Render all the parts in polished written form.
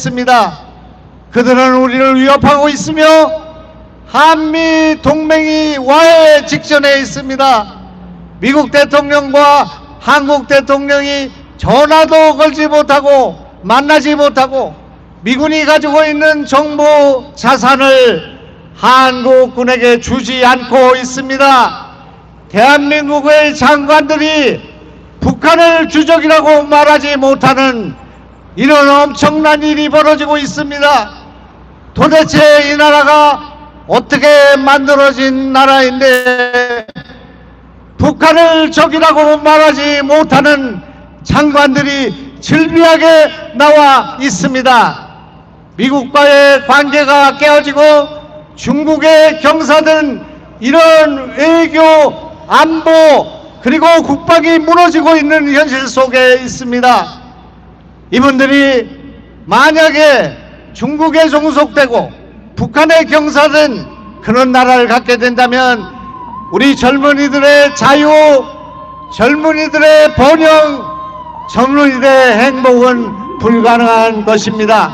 있습니다. 그들은 우리를 위협하고 있으며 한미 동맹이 와해 직전에 있습니다. 미국 대통령과 한국 대통령이 전화도 걸지 못하고 만나지 못하고 미군이 가지고 있는 정보 자산을 한국군에게 주지 않고 있습니다. 대한민국의 장관들이 북한을 주적이라고 말하지 못하는 이런 엄청난 일이 벌어지고 있습니다. 도대체 이 나라가 어떻게 만들어진 나라인데 북한을 적이라고 말하지 못하는 장관들이 즐비하게 나와 있습니다. 미국과의 관계가 깨어지고 중국의 경사든 이런 외교, 안보 그리고 국방이 무너지고 있는 현실 속에 있습니다. 이분들이 만약에 중국에 종속되고 북한의 경사든 그런 나라를 갖게 된다면 우리 젊은이들의 자유, 젊은이들의 번영, 젊은이들의 행복은 불가능한 것입니다.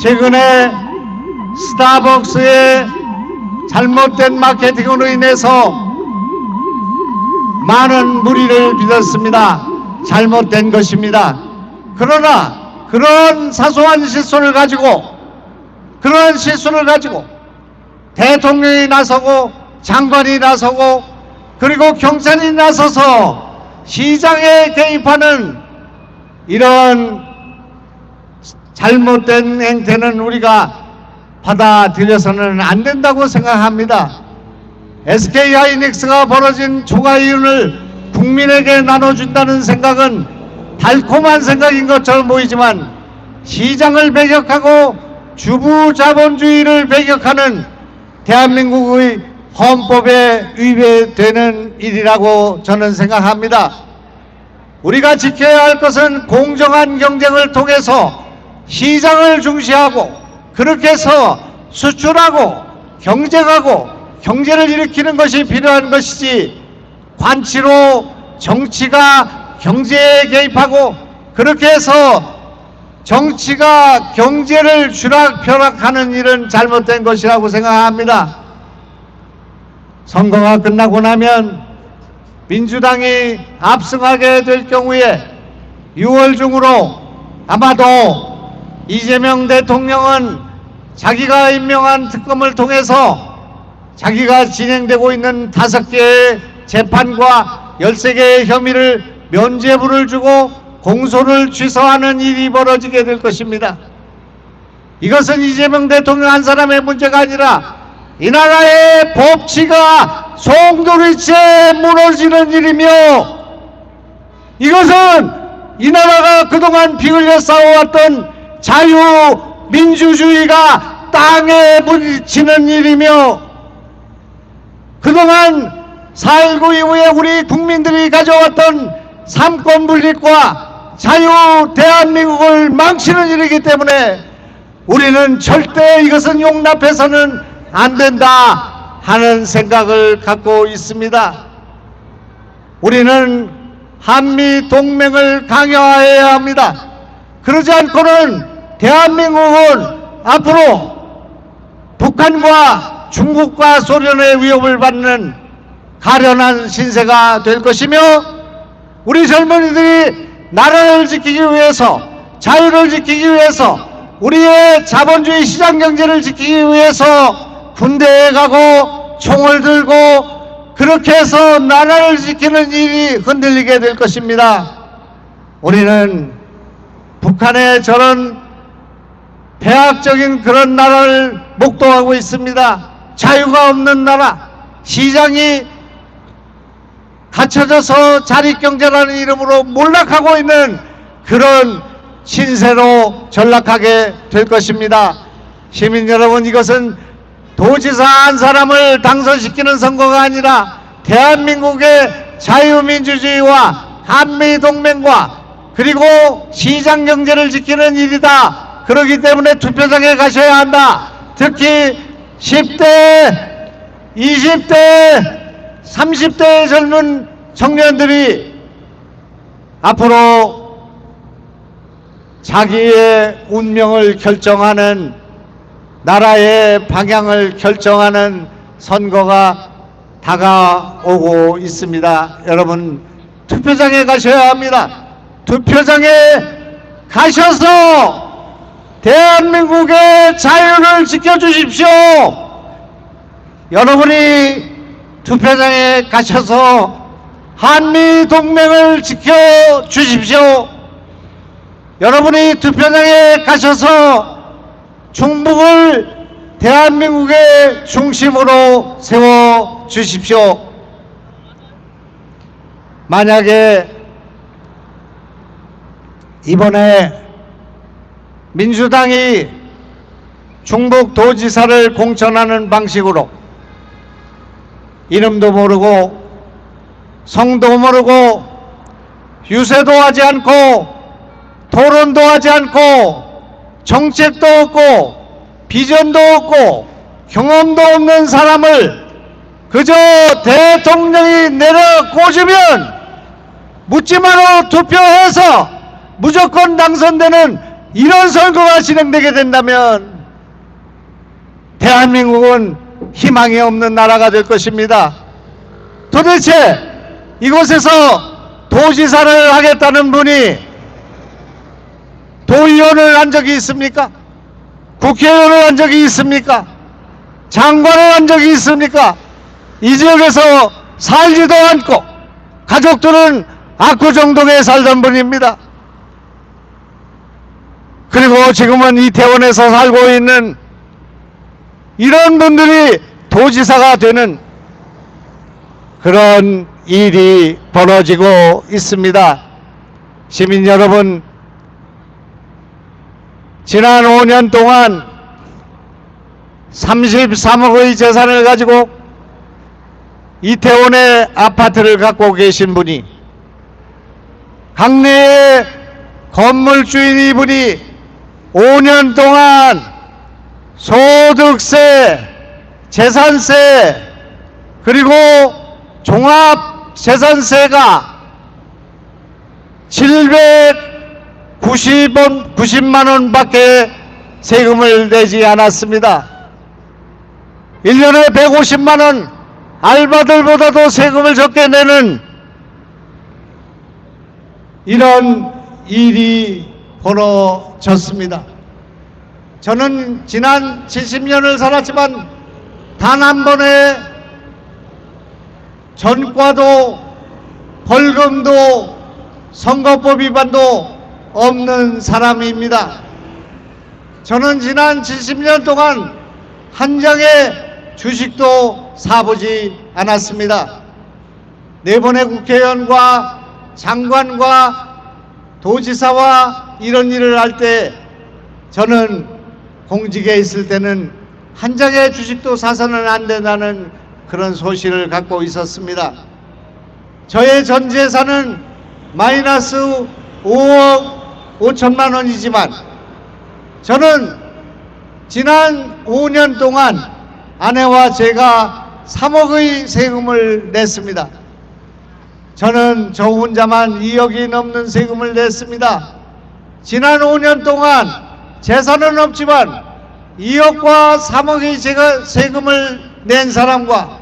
최근에 스타벅스의 잘못된 마케팅으로 인해서 많은 무리를 빚었습니다. 잘못된 것입니다. 그러나 그런 사소한 실수를 가지고 대통령이 나서고 장관이 나서고 그리고 경찰이 나서서 시장에 개입하는 이런 잘못된 행태는 우리가 받아들여서는 안 된다고 생각합니다. SK하이닉스가 벌어진 초과이윤을 국민에게 나눠준다는 생각은 달콤한 생각인 것처럼 보이지만 시장을 배격하고 주부자본주의를 배격하는 대한민국의 헌법에 위배되는 일이라고 저는 생각합니다. 우리가 지켜야 할 것은 공정한 경쟁을 통해서 시장을 중시하고 그렇게 해서 수출하고 경쟁하고 경제를 일으키는 것이 필요한 것이지 관치로 정치가 경제에 개입하고 그렇게 해서 정치가 경제를 쥐락펴락하는 일은 잘못된 것이라고 생각합니다. 선거가 끝나고 나면 민주당이 압승하게 될 경우에 6월 중으로 아마도 이재명 대통령은 자기가 임명한 특검을 통해서 자기가 진행되고 있는 5개의 재판과 13개의 혐의를 면죄부를 주고 공소를 취소하는 일이 벌어지게 될 것입니다. 이것은 이재명 대통령 한 사람의 문제가 아니라 이 나라의 법치가 송두리째 무너지는 일이며 이것은 이 나라가 그동안 피 흘려 싸워왔던 자유민주주의가 땅에 부딪히는 일이며 그동안 4.19 이후에 우리 국민들이 가져왔던 삼권 분립과 자유 대한민국을 망치는 일이기 때문에 우리는 절대 이것은 용납해서는 안 된다 하는 생각을 갖고 있습니다. 우리는 한미 동맹을 강화해야 합니다. 그러지 않고는 대한민국은 앞으로 북한과 중국과 소련의 위협을 받는 가련한 신세가 될 것이며 우리 젊은이들이 나라를 지키기 위해서 자유를 지키기 위해서 우리의 자본주의 시장경제를 지키기 위해서 군대에 가고 총을 들고 그렇게 해서 나라를 지키는 일이 흔들리게 될 것입니다. 우리는 북한의 저런 폐악적인 그런 나라를 목도하고 있습니다. 자유가 없는 나라, 시장이 갇혀져서 자립경제라는 이름으로 몰락하고 있는 그런 신세로 전락하게 될 것입니다. 시민 여러분, 이것은 도지사 한 사람을 당선시키는 선거가 아니라 대한민국의 자유민주주의와 한미동맹과 그리고 시장경제를 지키는 일이다. 그렇기 때문에 투표장에 가셔야 한다. 특히 10대, 20대, 30대의 젊은 청년들이 앞으로 자기의 운명을 결정하는, 나라의 방향을 결정하는 선거가 다가오고 있습니다. 여러분, 투표장에 가셔야 합니다. 투표장에 가셔서 대한민국의 자유를 지켜주십시오. 여러분이 투표장에 가셔서 한미동맹을 지켜주십시오. 여러분이 투표장에 가셔서 충북을 대한민국의 중심으로 세워주십시오. 만약에 이번에 민주당이 충북도지사를 공천하는 방식으로 이름도 모르고 성도 모르고 유세도 하지 않고 토론도 하지 않고 정책도 없고 비전도 없고 경험도 없는 사람을 그저 대통령이 내려 꽂으면 묻지마로 투표해서 무조건 당선되는 이런 선거가 진행되게 된다면 대한민국은 희망이 없는 나라가 될 것입니다. 도대체 이곳에서 도지사를 하겠다는 분이 도의원을 한 적이 있습니까? 국회의원을 한 적이 있습니까? 장관을 한 적이 있습니까? 이 지역에서 살지도 않고 가족들은 압구정동에 살던 분입니다. 그리고 지금은 이태원에서 살고 있는 이런 분들이 도지사가 되는 그런 일이 벌어지고 있습니다. 시민 여러분, 지난 5년 동안 33억의 재산을 가지고 이태원에 아파트를 갖고 계신 분이, 강내의 건물주인 이분이 5년 동안 소득세, 재산세, 그리고 종합재산세가 790만 원밖에 세금을 내지 않았습니다. 1년에 150만 원, 알바들보다도 세금을 적게 내는 이런 일이 벌어졌습니다. 저는 지난 70년을 살았지만 단 한 번의 전과도 벌금도 선거법 위반도 없는 사람입니다. 저는 지난 70년 동안 한 장의 주식도 사보지 않았습니다. 4번의 국회의원과 장관과 도지사와 이런 일을 할 때 저는 공직에 있을 때는 한 장의 주식도 사서는 안 된다는 그런 소신을 갖고 있었습니다. 저의 전 재산은 마이너스 5억 5천만 원이지만 저는 지난 5년 동안 아내와 제가 3억의 세금을 냈습니다. 저는 저 혼자만 2억이 넘는 세금을 냈습니다. 지난 5년 동안 재산은 없지만 2억과 3억의 제가 세금을 낸 사람과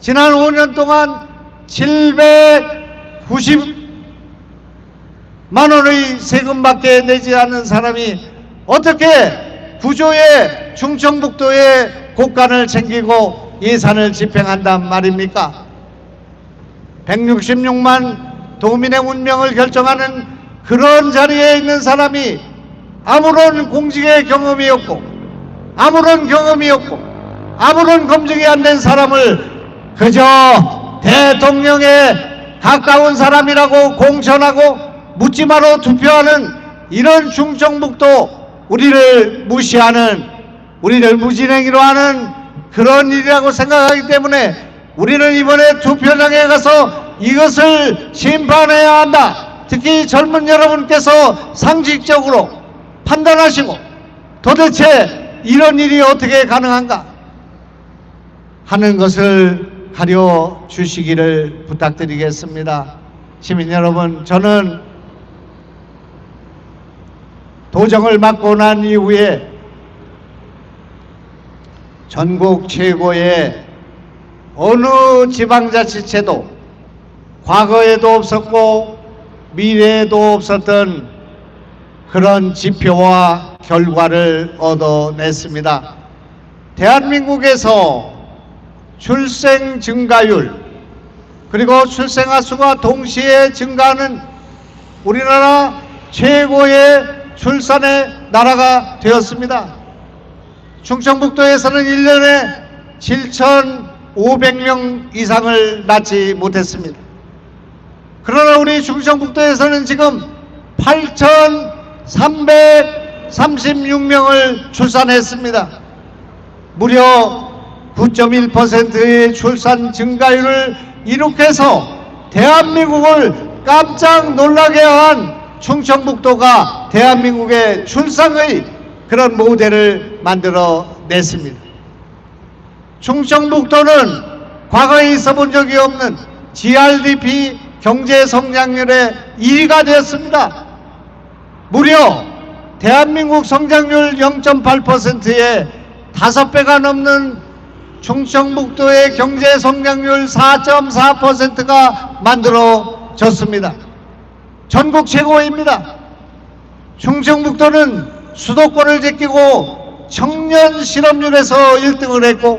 지난 5년 동안 790만 원의 세금밖에 내지 않는 사람이 어떻게 구조의 충청북도의 곳간을 챙기고 예산을 집행한단 말입니까? 166만 도민의 운명을 결정하는 그런 자리에 있는 사람이 아무런 공직의 경험이 없고 아무런 경험이 없고 아무런 검증이 안 된 사람을 그저 대통령에 가까운 사람이라고 공천하고 묻지마로 투표하는 이런 충청북도 우리를 무시하는, 우리를 무진행위로 하는 그런 일이라고 생각하기 때문에 우리는 이번에 투표장에 가서 이것을 심판해야 한다. 특히 젊은 여러분께서 상식적으로 판단하시고 도대체 이런 일이 어떻게 가능한가 하는 것을 가려 주시기를 부탁드리겠습니다. 시민 여러분, 저는 도정을 맡고 난 이후에 전국 최고의 어느 지방자치체도 과거에도 없었고 미래에도 없었던 그런 지표와 결과를 얻어냈습니다. 대한민국에서 출생 증가율 그리고 출생아 수가 동시에 증가하는 우리나라 최고의 출산의 나라가 되었습니다. 충청북도에서는 1년에 7,500명 이상을 낳지 못했습니다. 그러나 우리 충청북도에서는 지금 8,336명을 출산했습니다. 무려 9.1%의 출산 증가율을 이룩해서 대한민국을 깜짝 놀라게 한 충청북도가 대한민국의 출산의 그런 모델을 만들어냈습니다. 충청북도는 과거에 있어본 적이 없는 GRDP 경제 성장률의 1위가 되었습니다. 무려 대한민국 성장률 0.8%에 5배가 넘는 충청북도의 경제 성장률 4.4%가 만들어졌습니다. 전국 최고입니다. 충청북도는 수도권을 제끼고 청년 실업률에서 1등을 했고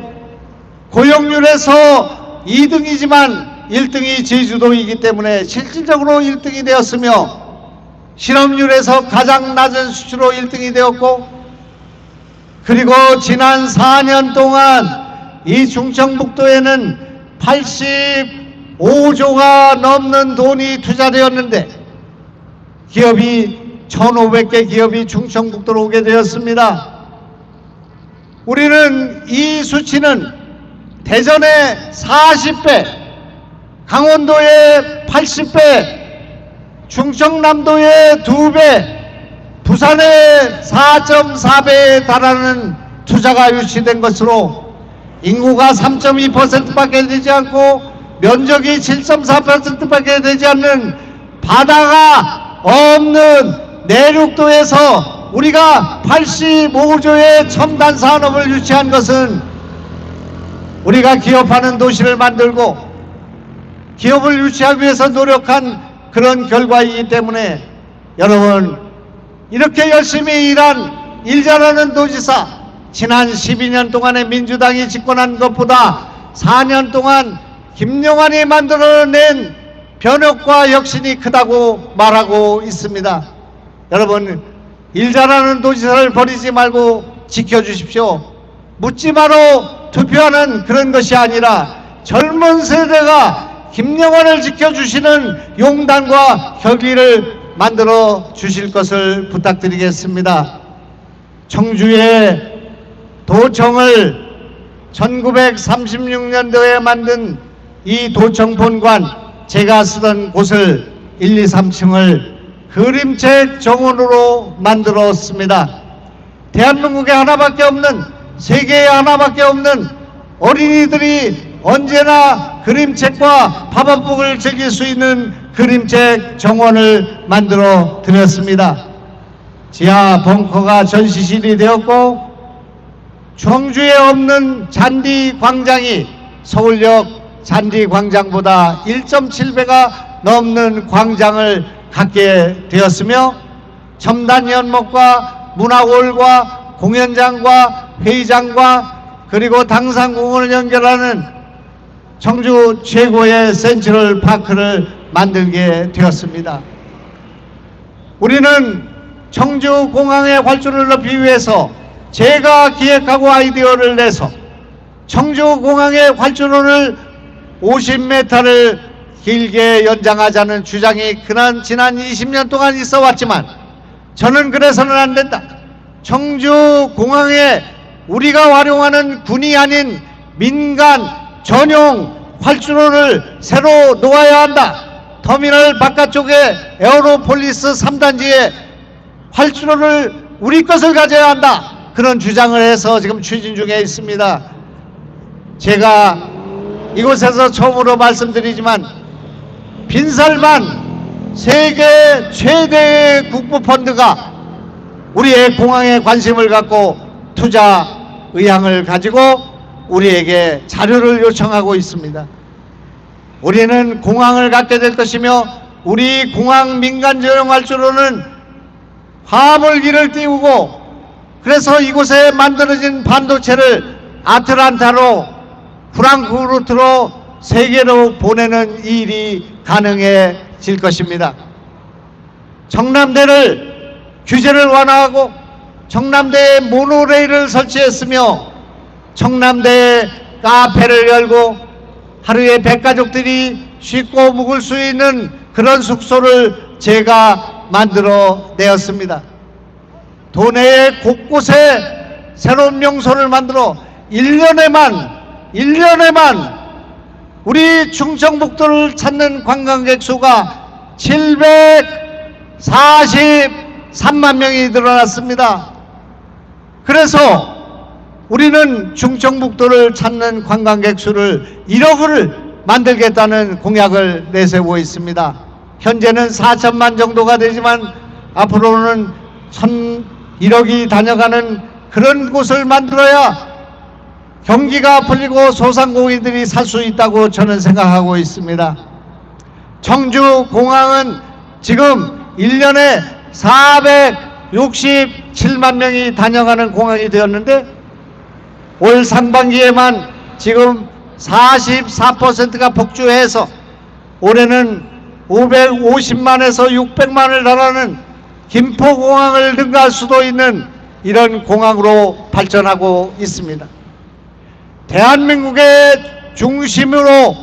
고용률에서 2등이지만 1등이 제주도이기 때문에 실질적으로 1등이 되었으며 실업률에서 가장 낮은 수치로 1등이 되었고 그리고 지난 4년 동안 이 충청북도에는 85조가 넘는 돈이 투자되었는데 기업이 1,500개 기업이 충청북도로 오게 되었습니다. 우리는 이 수치는 대전의 40배, 강원도의 80배, 충청남도의 2배, 부산의 4.4배에 달하는 투자가 유치된 것으로 인구가 3.2%밖에 되지 않고 면적이 7.4%밖에 되지 않는 바다가 없는 내륙도에서 우리가 85조의 첨단 산업을 유치한 것은 우리가 기업하는 도시를 만들고 기업을 유치하기 위해서 노력한 그런 결과이기 때문에 여러분 이렇게 열심히 일한 일 잘하는 도지사 지난 12년 동안에 민주당이 집권한 것보다 4년 동안 김영환이 만들어낸 변혁과 혁신이 크다고 말하고 있습니다. 여러분 일 잘하는 도지사를 버리지 말고 지켜주십시오. 묻지마로 투표하는 그런 것이 아니라 젊은 세대가 김영환을 지켜주시는 용단과 격의를 만들어 주실 것을 부탁드리겠습니다. 청주의 도청을 1936년도에 만든 이 도청 본관 제가 쓰던 곳을 1, 2, 3층을 그림책 정원으로 만들었습니다. 대한민국에 하나밖에 없는 세계에 하나밖에 없는 어린이들이 언제나 그림책과 팝업북을 즐길 수 있는 그림책 정원을 만들어 드렸습니다. 지하 벙커가 전시실이 되었고 청주에 없는 잔디 광장이 서울역 잔디 광장보다 1.7배가 넘는 광장을 갖게 되었으며 첨단 연못과 문화홀과 공연장과 회의장과 그리고 당산공원을 연결하는 청주 최고의 센트럴 파크를 만들게 되었습니다. 우리는 청주공항의 활주를 높이기 위해서 제가 기획하고 아이디어를 내서 청주공항의 활주로를 50m를 길게 연장하자는 주장이 지난 20년 동안 있어 왔지만 저는 그래서는 안 된다. 청주공항에 우리가 활용하는 군이 아닌 민간 전용 활주로를 새로 놓아야 한다. 터미널 바깥쪽에 에어로폴리스 3단지에 활주로를 우리 것을 가져야 한다. 그런 주장을 해서 지금 추진 중에 있습니다. 제가 이곳에서 처음으로 말씀드리지만 빈살만 세계 최대의 국부펀드가 우리의 공항에 관심을 갖고 투자 의향을 가지고 우리에게 자료를 요청하고 있습니다. 우리는 공항을 갖게 될 것이며 우리 공항 민간 조용활주로는 화물기를 띄우고 그래서 이곳에 만들어진 반도체를 아틀란타로 프랑크푸르트로 세계로 보내는 일이 가능해질 것입니다. 청남대를 규제를 완화하고 청남대에 모노레일을 설치했으며 청남대에 카페를 열고 하루에 100가족들이 쉽고 묵을 수 있는 그런 숙소를 제가 만들어 내었습니다. 도내의 곳곳에 새로운 명소를 만들어 1년에만 우리 충청북도를 찾는 관광객 수가 743만 명이 늘어났습니다. 그래서 우리는 충청북도를 찾는 관광객 수를 1억을 만들겠다는 공약을 내세우고 있습니다. 현재는 4천만 정도가 되지만 앞으로는 1억이 다녀가는 그런 곳을 만들어야 경기가 풀리고 소상공인들이 살 수 있다고 저는 생각하고 있습니다. 청주공항은 지금 1년에 467만 명이 다녀가는 공항이 되었는데 올 상반기에만 지금 44%가 복주해서 올해는 550만에서 600만을 달하는 김포공항을 능가할 수도 있는 이런 공항으로 발전하고 있습니다. 대한민국의 중심으로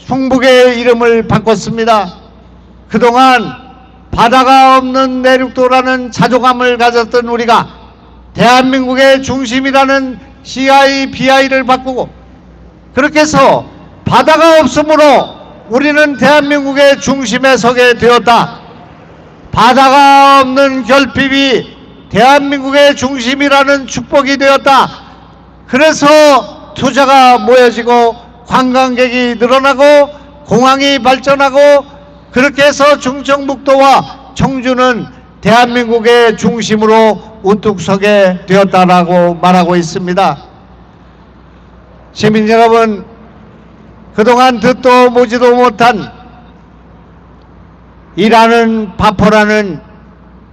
충북의 이름을 바꿨습니다. 그동안 바다가 없는 내륙도라는 자존감을 가졌던 우리가 대한민국의 중심이라는 CI/BI를 바꾸고 그렇게 해서 바다가 없으므로 우리는 대한민국의 중심에 서게 되었다. 바다가 없는 결핍이 대한민국의 중심이라는 축복이 되었다. 그래서 투자가 모여지고 관광객이 늘어나고 공항이 발전하고 그렇게 해서 충청북도와 청주는 대한민국의 중심으로 우뚝 서게 되었다라고 말하고 있습니다. 시민 여러분, 그동안 듣도 보지도 못한 일하는 바포라는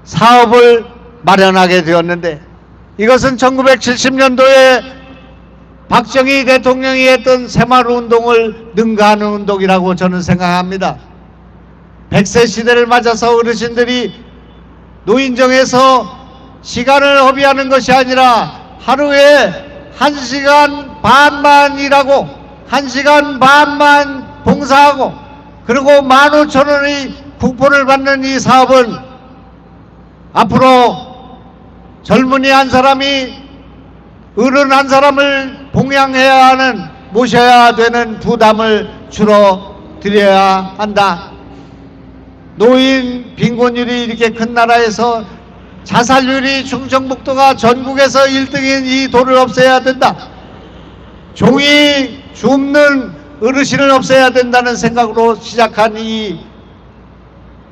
사업을 마련하게 되었는데 이것은 1970년도에 박정희 대통령이 했던 새마을운동을 능가하는 운동이라고 저는 생각합니다. 100세 시대를 맞아서 어르신들이 노인정에서 시간을 허비하는 것이 아니라 하루에 1시간 반만 일하고 1시간 반만 봉사하고 그리고 15,000원의 쿠폰을 받는 이 사업은 앞으로 젊은이 한 사람이 어른 한 사람을 봉양해야 하는 모셔야 되는 부담을 줄어들여야 한다. 노인 빈곤율이 이렇게 큰 나라에서 자살률이 충청북도가 전국에서 1등인 이 도를 없애야 된다. 종이 줍는 어르신을 없애야 된다는 생각으로 시작한 이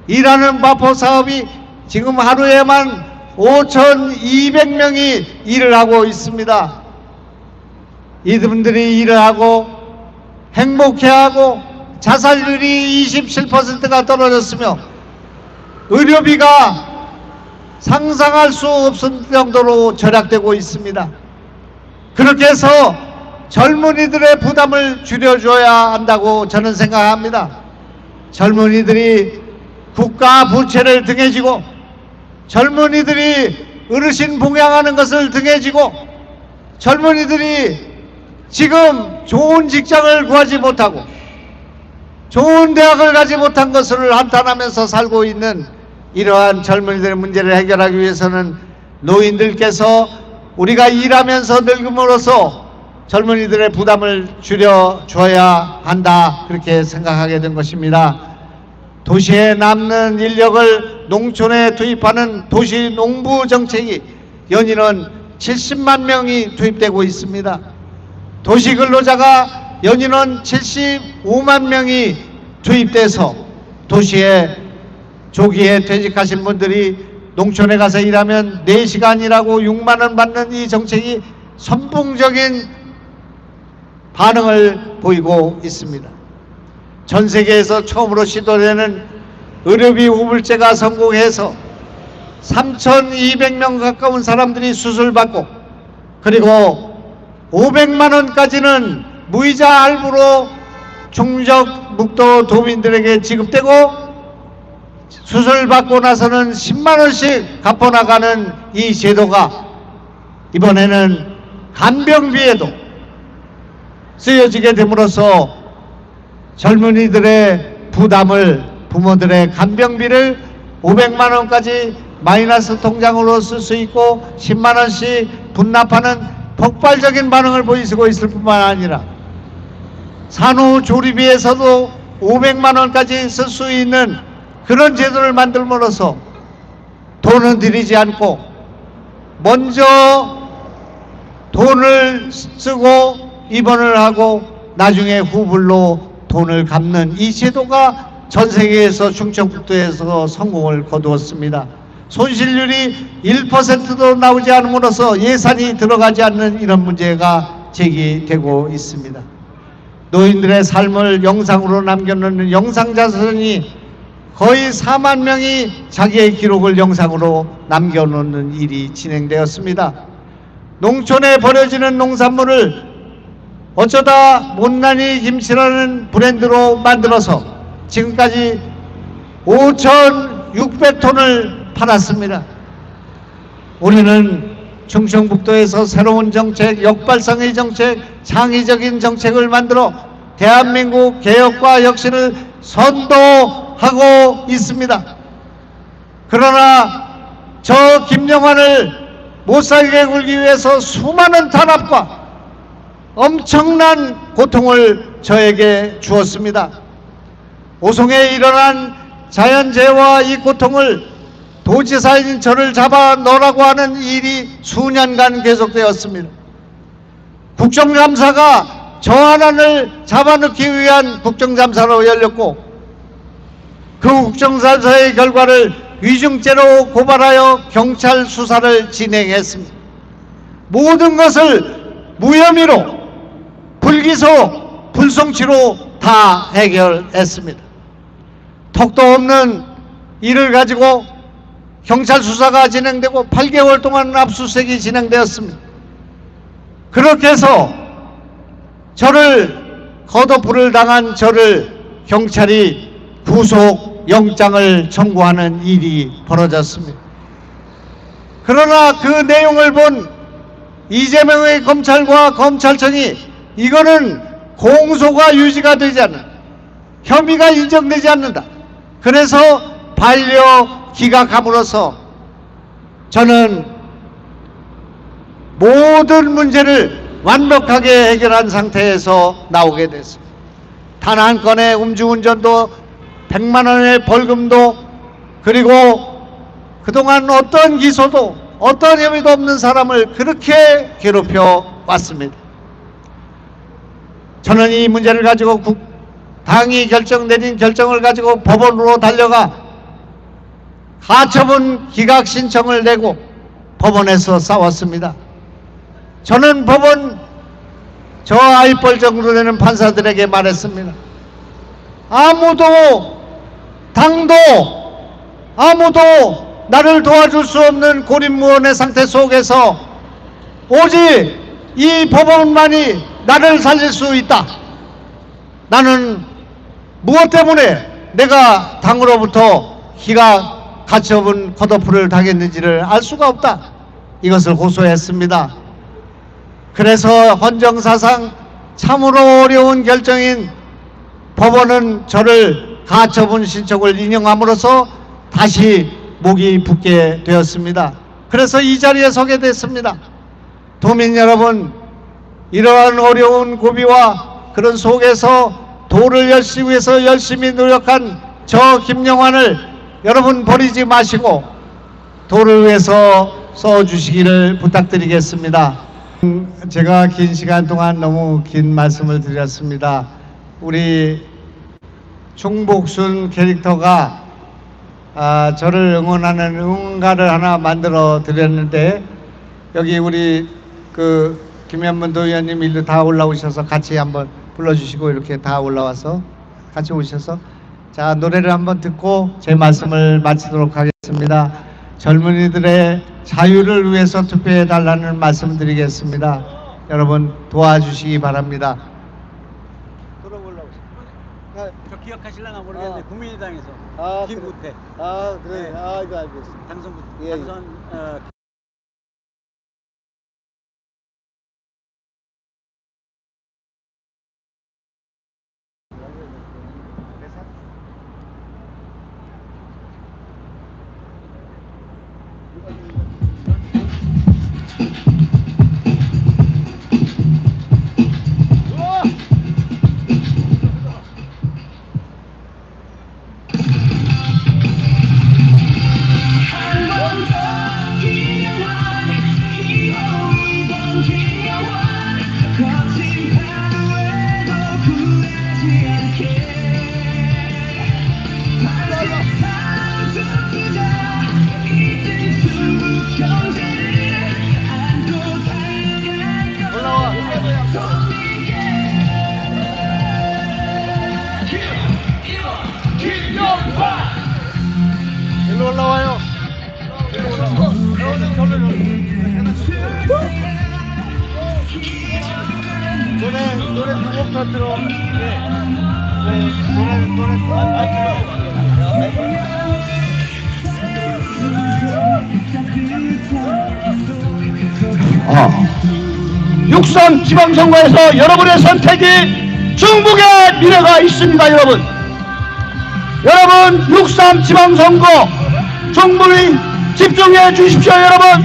일하는 바포 사업이 지금 하루에만 5,200명이 일을 하고 있습니다. 이분들이 일을 하고 행복해하고 자살률이 27%가 떨어졌으며 의료비가 상상할 수 없을 정도로 절약되고 있습니다. 그렇게 해서 젊은이들의 부담을 줄여줘야 한다고 저는 생각합니다. 젊은이들이 국가 부채를 등에 지고 젊은이들이 어르신 봉양하는 것을 등에 지고 젊은이들이 지금 좋은 직장을 구하지 못하고 좋은 대학을 가지 못한 것을 한탄하면서 살고 있는 이러한 젊은이들의 문제를 해결하기 위해서는 노인들께서 우리가 일하면서 늙음으로써 젊은이들의 부담을 줄여줘야 한다, 그렇게 생각하게 된 것입니다. 도시에 남는 인력을 농촌에 투입하는 도시 농부 정책이 연인은 70만 명이 투입되고 있습니다. 도시 근로자가 연인은 75만 명이 투입돼서 도시에 조기에 퇴직하신 분들이 농촌에 가서 일하면 4시간 일하고 6만 원 받는 이 정책이 선풍적인 반응을 보이고 있습니다. 전 세계에서 처음으로 시도되는 의료비 우불제가 성공해서 3,200명 가까운 사람들이 수술받고, 그리고 500만 원까지는 무이자 할부로 충적 묵도 도민들에게 지급되고, 수술받고 나서는 10만 원씩 갚아나가는 이 제도가 이번에는 간병비에도 쓰여지게 됨으로써 젊은이들의 부담을, 부모들의 간병비를 500만 원까지 마이너스 통장으로 쓸 수 있고 10만 원씩 분납하는 폭발적인 반응을 보이고 있을 뿐만 아니라, 산후조리비에서도 500만 원까지 쓸 수 있는 그런 제도를 만들므로써 돈은 들이지 않고 먼저 돈을 쓰고 입원을 하고 나중에 후불로 돈을 갚는 이 제도가 전 세계에서 충청북도에서 성공을 거두었습니다. 손실률이 1%도 나오지 않음으로써 예산이 들어가지 않는 이런 문제가 제기되고 있습니다. 노인들의 삶을 영상으로 남겨놓는 영상자산이 거의 4만 명이 자기의 기록을 영상으로 남겨놓는 일이 진행되었습니다. 농촌에 버려지는 농산물을 어쩌다 못난이 김치라는 브랜드로 만들어서 지금까지 5,600톤을 팔았습니다. 우리는 충청북도에서 새로운 정책, 역발상의 정책, 창의적인 정책을 만들어 대한민국 개혁과 혁신을 선도하고 있습니다. 그러나 저 김영환을 못살게 굴기 위해서 수많은 탄압과 엄청난 고통을 저에게 주었습니다. 오송에 일어난 자연재해와 이 고통을 도지사인 저를 잡아 넣으라고 하는 일이 수년간 계속되었습니다. 국정감사가 저 하나를 잡아넣기 위한 국정감사로 열렸고, 그 국정감사의 결과를 위증죄로 고발하여 경찰 수사를 진행했습니다. 모든 것을 무혐의로, 불기소, 불송치로 다 해결했습니다. 턱도 없는 일을 가지고 경찰 수사가 진행되고 8개월 동안 압수수색이 진행되었습니다. 그렇게 해서 저를, 컷오프를 당한 저를 경찰이 구속영장을 청구하는 일이 벌어졌습니다. 그러나 그 내용을 본 이재명의 검찰과 검찰청이 이거는 공소가 유지가 되지 않는다, 혐의가 인정되지 않는다, 그래서 반려 기각함으로써 저는 모든 문제를 완벽하게 해결한 상태에서 나오게 됐습니다. 단 한 건의 음주운전도 100만 원의 벌금도, 그리고 그동안 어떤 기소도 어떤 혐의도 없는 사람을 그렇게 괴롭혀 왔습니다. 저는 이 문제를 가지고 당이 내린 결정을 가지고 법원으로 달려가 가처분 기각 신청을 내고 법원에서 싸웠습니다. 저는 법원 저 아이뻘 정도 되는 판사들에게 말했습니다. 아무도, 당도, 아무도 나를 도와줄 수 없는 고립무원의 상태 속에서 오직 이 법원만이 나를 살릴 수 있다. 나는 무엇 때문에 내가 당으로부터 기각 가처분 컷오프를 당했는지를 알 수가 없다. 이것을 호소했습니다. 그래서 헌정사상 참으로 어려운 결정인 법원은 저를 가처분 신청을 인용함으로써 다시 목이 붙게 되었습니다. 그래서 이 자리에 서게 됐습니다. 도민 여러분, 이러한 어려운 고비와 그런 속에서 도를 열시기 위해서 열심히 노력한 저 김영환을 여러분 버리지 마시고 도를 위해서 써주시기를 부탁드리겠습니다. 제가 긴 시간 동안 너무 긴 말씀을 드렸습니다. 우리 충복순 캐릭터가 저를 응원하는 응원가를 하나 만들어 드렸는데, 여기 우리 김현문 도의원님 일로 다 올라오셔서 같이 한번 불러주시고, 이렇게 다 올라와서 같이 오셔서 자, 노래를 한번 듣고 제 말씀을 마치도록 하겠습니다. 젊은이들의 자유를 위해서 투표해 달라는 말씀 드리겠습니다. 여러분 도와주시기 바랍니다. 저 기억하실려나 모르겠는데 국민의당에서 김우태. 그래. 네. 이거 알겠습니다. 당선 예. 일로 올라와요. 노래 두곡 더 들어. 육선 지방선거에서 여러분의 선택이 충북의 미래가 있습니다. 여러분 6.3 지방선거 충분히 집중해 주십시오. 여러분,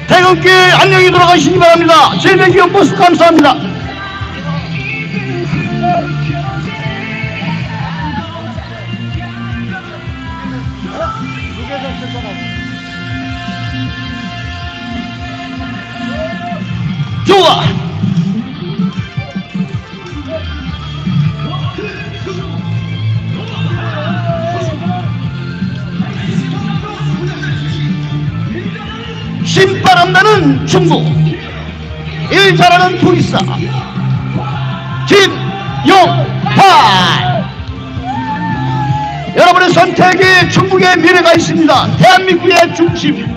퇴근길 안녕히 돌아가시기 바랍니다. 질병기업 모습 감사합니다. 좋아. 신바람 나는 충북, 일 잘하는 도의사 김용팔. 여러분의 선택이 충북의 미래가 있습니다. 대한민국의 중심.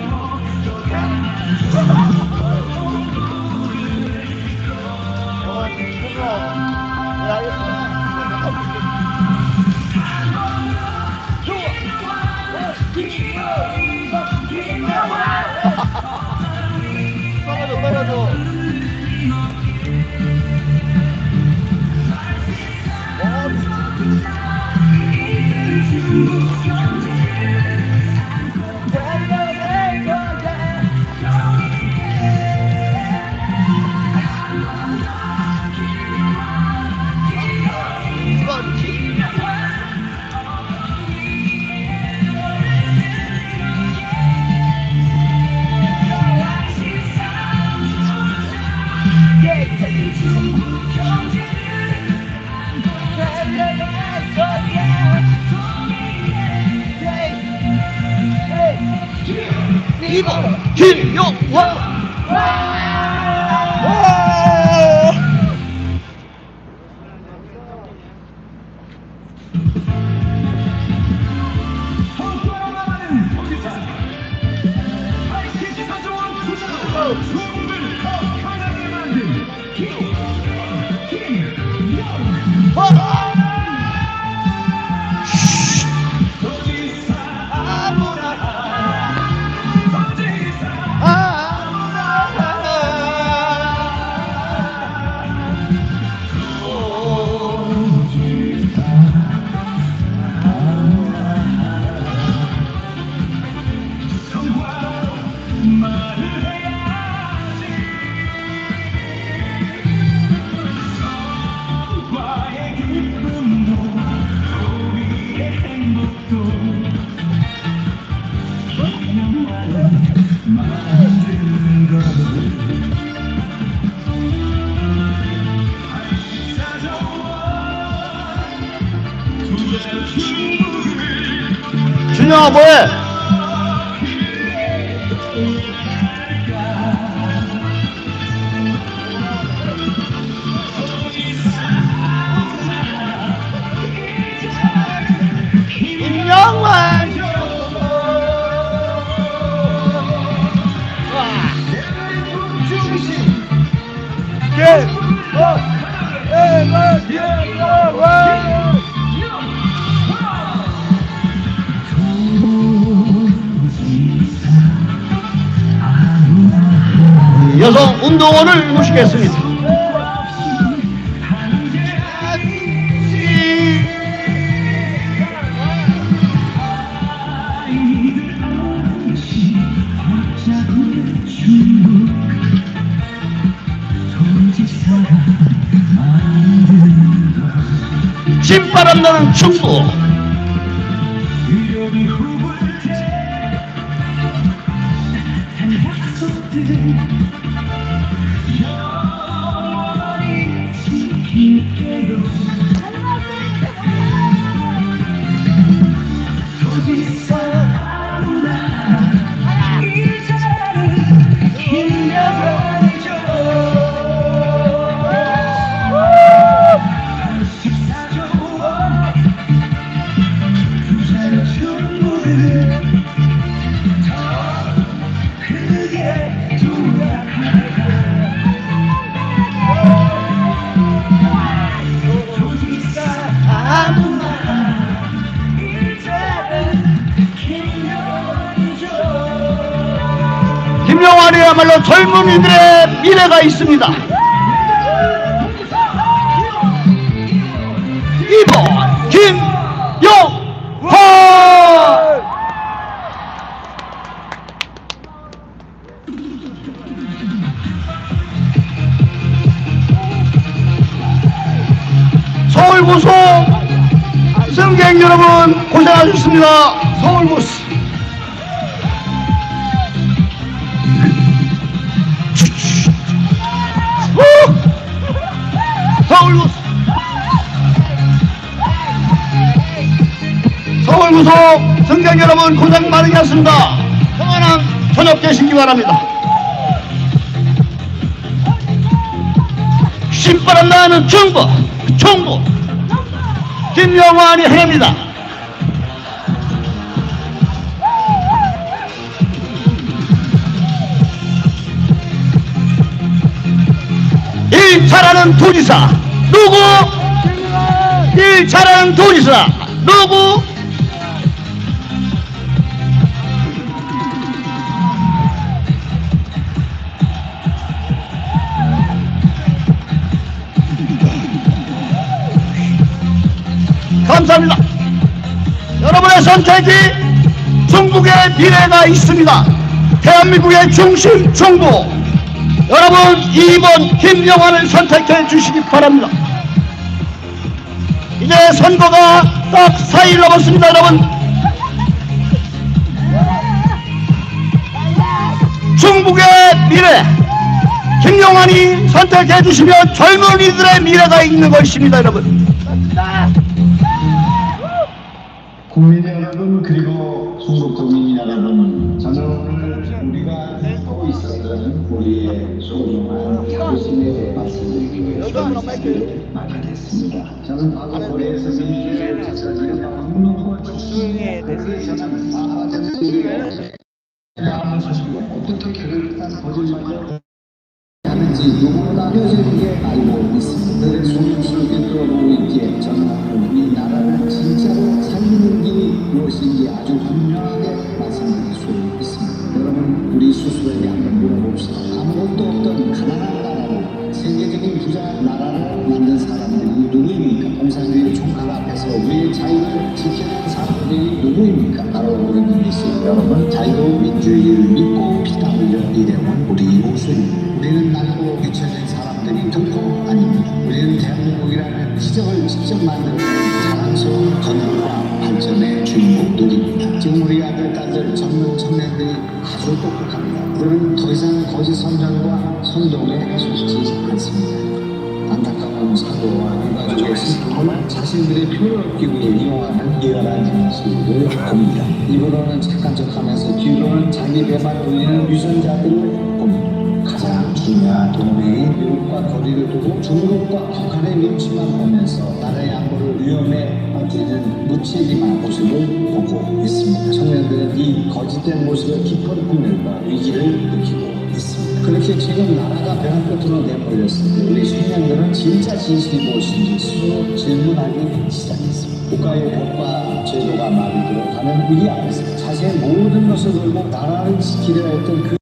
김용환. 준영아 뭐해? 김영환 여성 운동원을 모시겠습니다. 신바람 나는 충북. 김영환이야말로 젊은이들의 미래가 있습니다. 2번 김영환. 서울고속 승객 여러분 고생하셨습니다. 서울고속 서울고속 승객 여러분 고생 많으셨습니다. 평안한 저녁 되시기 바랍니다. 신바람 나는 충북 김영환이 해냅니다. 일 잘하는 도지사 누구? 일 잘하는 도지사 누구? 감사합니다. 여러분의 선택이 충북의 미래가 있습니다. 대한민국의 중심 충북. 여러분 2번 김영환을 선택해 주시기 바랍니다. 이제 선거가 딱 4일 남았습니다. 여러분 충북의 미래 김영환이 선택해 주시면 젊은이들의 미래가 있는 것입니다. 여러분 국민 여러분 그리고 중국 국민 여러분, 저는 오늘 우리가 하고 있었던 우리의 소중한 자부심에 말씀드리기 위해서 마련했습니다. 저는 과거 고려에서 민주주의를 찾아내려 국민과 중심에 저는 마하정들에게 아무 소식도 어떻게 그럴듯한 거짓말을 하는지 누구보다 뼈저리게 알고 있습니다. 그들의 소용스럽게 떠오르고 있기에 저는 이 나라를 진짜로 살리는 길이 무엇인지 아주 분명하게 말씀드릴 수 있습니다. 여러분 우리 스스로에게 한번 물어봅시다. 아무것도 없던 가난한 나라로 세계적인 부자 나라를 만든 사람들이 누구입니까? 공산주의 총칼 앞에서 우리의 자유를 지키는 사람들이 누구입니까? 바로 우리 민주주의. 여러분 자유민주주의를 믿고 피땀 흘려 일해온 우리 모습입니다. 우리는 날고 비춰진 사람들이 결코 아닙니다. 우리는 대한민국이라는 기적을 직접 만드는 자랑스러운 건강과 발전의 주인공들입니다. 지금 우리 아들, 딸들, 젊은 청년들이 아주 똑똑합니다. 우리는 더 이상 거짓 선전과 선동에 속지 않습니다. 안타까운 많은 사고와 유가족의 슬픔을 자신들의 표를 얻기 위해 이용하는 이해란 장치를 봅니다. 입으로는 착한 척하면서 뒤로는 자기 배만 돌리는 유전자들을 봅니다. 가장 중요한 동맹인 미국과 거리를 두고 중국과 북한의 눈치만 보면서 나라의 안보를 위험에 빠뜨리는 무책임한 모습을 보고 있습니다. 청년들은 이 거짓된 모습을 깊은 꿈과 위기를 느끼고 있습니다. 그렇게 지금 나라가 벼랑 끝으로 내몰렸을 때 우리 청년들은 진짜 진실이 무엇인지 스스로 질문하기 시작했습니다. 국가의 법과 제도가 마비되어 가는 위기 앞에서 자신의 모든 것을 걸고 나라를 지키려 했던 그